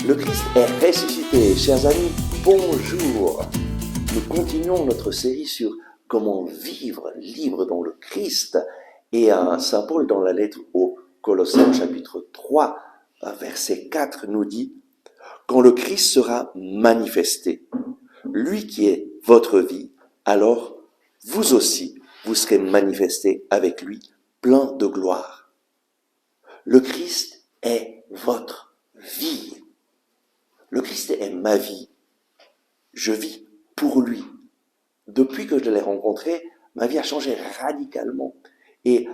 Le Christ est ressuscité. Chers amis, bonjour. Nous continuons notre série sur comment vivre libre dans le Christ. Et Saint Paul, dans la lettre aux Colossiens, chapitre 3, verset 4, nous dit « Quand le Christ sera manifesté, lui qui est votre vie, alors vous aussi, vous serez manifestés avec lui, plein de gloire. » Le Christ est votre vie. Le Christ est ma vie. Je vis pour lui. Depuis que je l'ai rencontré, ma vie a changé radicalement. Et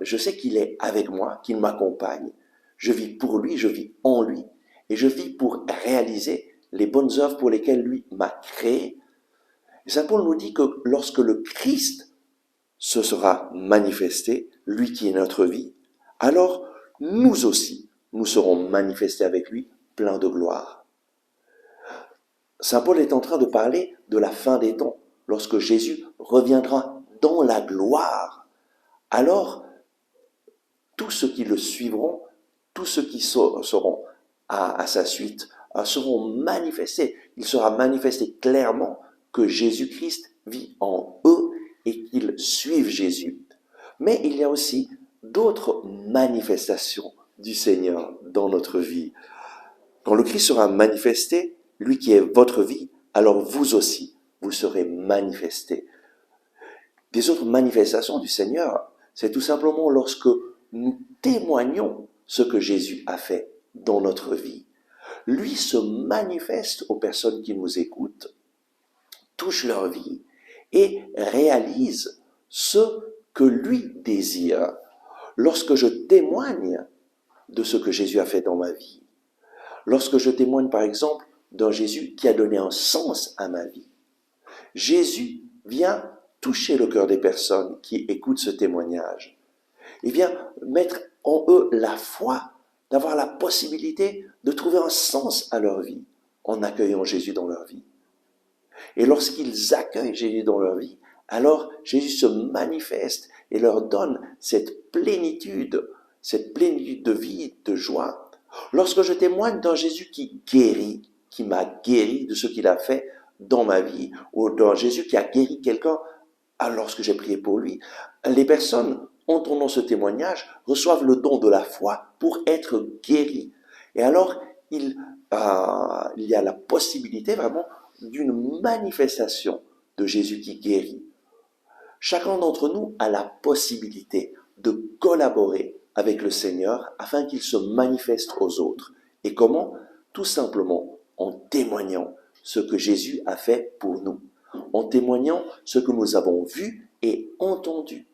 je sais qu'il est avec moi, qu'il m'accompagne. Je vis pour lui, je vis en lui. Et je vis pour réaliser les bonnes œuvres pour lesquelles lui m'a créé. Et Saint Paul nous dit que lorsque le Christ se sera manifesté, lui qui est notre vie, alors nous aussi, nous serons manifestés avec lui, plein de gloire. Saint Paul est en train de parler de la fin des temps, lorsque Jésus reviendra dans la gloire. Alors, tous ceux qui le suivront, tous ceux qui seront à sa suite, seront manifestés. Il sera manifesté clairement que Jésus-Christ vit en eux et qu'ils suivent Jésus. Mais il y a aussi d'autres manifestations du Seigneur dans notre vie. Quand le Christ sera manifesté, lui qui est votre vie, alors vous aussi, vous serez manifestés. Des autres manifestations du Seigneur, c'est tout simplement lorsque nous témoignons ce que Jésus a fait dans notre vie. Lui se manifeste aux personnes qui nous écoutent, touche leur vie et réalise ce que lui désire. Lorsque je témoigne de ce que Jésus a fait dans ma vie, lorsque je témoigne par exemple d'un Jésus qui a donné un sens à ma vie, Jésus vient toucher le cœur des personnes qui écoutent ce témoignage. Il vient mettre en eux la foi d'avoir la possibilité de trouver un sens à leur vie en accueillant Jésus dans leur vie. Et lorsqu'ils accueillent Jésus dans leur vie, alors Jésus se manifeste et leur donne cette plénitude de vie, de joie. Lorsque je témoigne d'un Jésus qui guérit, qui m'a guéri de ce qu'il a fait dans ma vie, ou d'un Jésus qui a guéri quelqu'un lorsque j'ai prié pour lui, les personnes, entendant ce témoignage, reçoivent le don de la foi pour être guéries. Et alors, il y a la possibilité vraiment d'une manifestation de Jésus qui guérit. Chacun d'entre nous a la possibilité de collaborer avec le Seigneur afin qu'il se manifeste aux autres. Et comment? Tout simplement en témoignant ce que Jésus a fait pour nous, en témoignant ce que nous avons vu et entendu,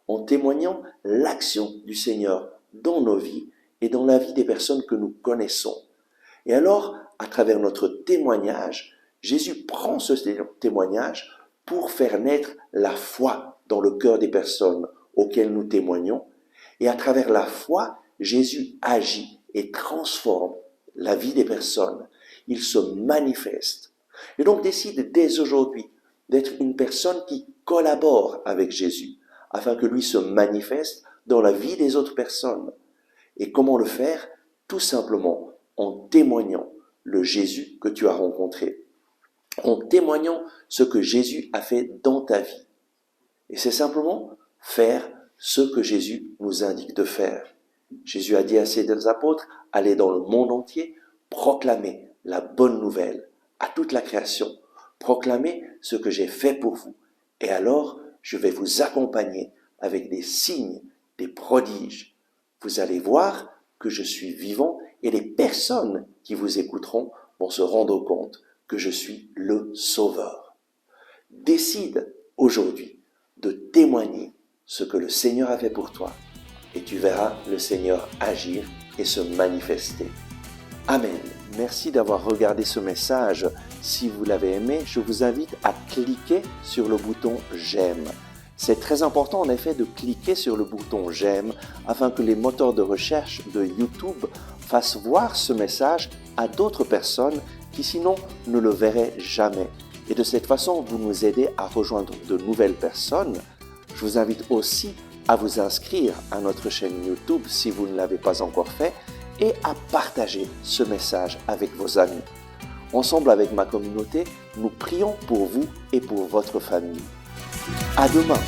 en témoignant l'action du Seigneur dans nos vies et dans la vie des personnes que nous connaissons. Et alors, à travers notre témoignage, Jésus prend ce témoignage pour faire naître la foi dans le cœur des personnes auxquelles nous témoignons. Et à travers la foi, Jésus agit et transforme la vie des personnes. Il se manifeste. Et donc décide dès aujourd'hui d'être une personne qui collabore avec Jésus, afin que lui se manifeste dans la vie des autres personnes. Et comment le faire? Tout simplement en témoignant le Jésus que tu as rencontré, en témoignant ce que Jésus a fait dans ta vie. Et c'est simplement faire ce que Jésus nous indique de faire. Jésus a dit à ses apôtres, allez dans le monde entier, proclamez la bonne nouvelle à toute la création, proclamez ce que j'ai fait pour vous. Et alors, je vais vous accompagner avec des signes, des prodiges. Vous allez voir que je suis vivant et les personnes qui vous écouteront vont se rendre compte que je suis le Sauveur. Décide aujourd'hui de témoigner ce que le Seigneur a fait pour toi et tu verras le Seigneur agir et se manifester. Amen. Merci d'avoir regardé ce message. Si vous l'avez aimé, je vous invite à cliquer sur le bouton « J'aime ». C'est très important en effet de cliquer sur le bouton « J'aime » afin que les moteurs de recherche de YouTube fassent voir ce message à d'autres personnes qui sinon ne le verraient jamais. Et de cette façon, vous nous aidez à rejoindre de nouvelles personnes. Je vous invite aussi à vous inscrire à notre chaîne YouTube si vous ne l'avez pas encore fait et à partager ce message avec vos amis. Ensemble avec ma communauté, nous prions pour vous et pour votre famille. À demain!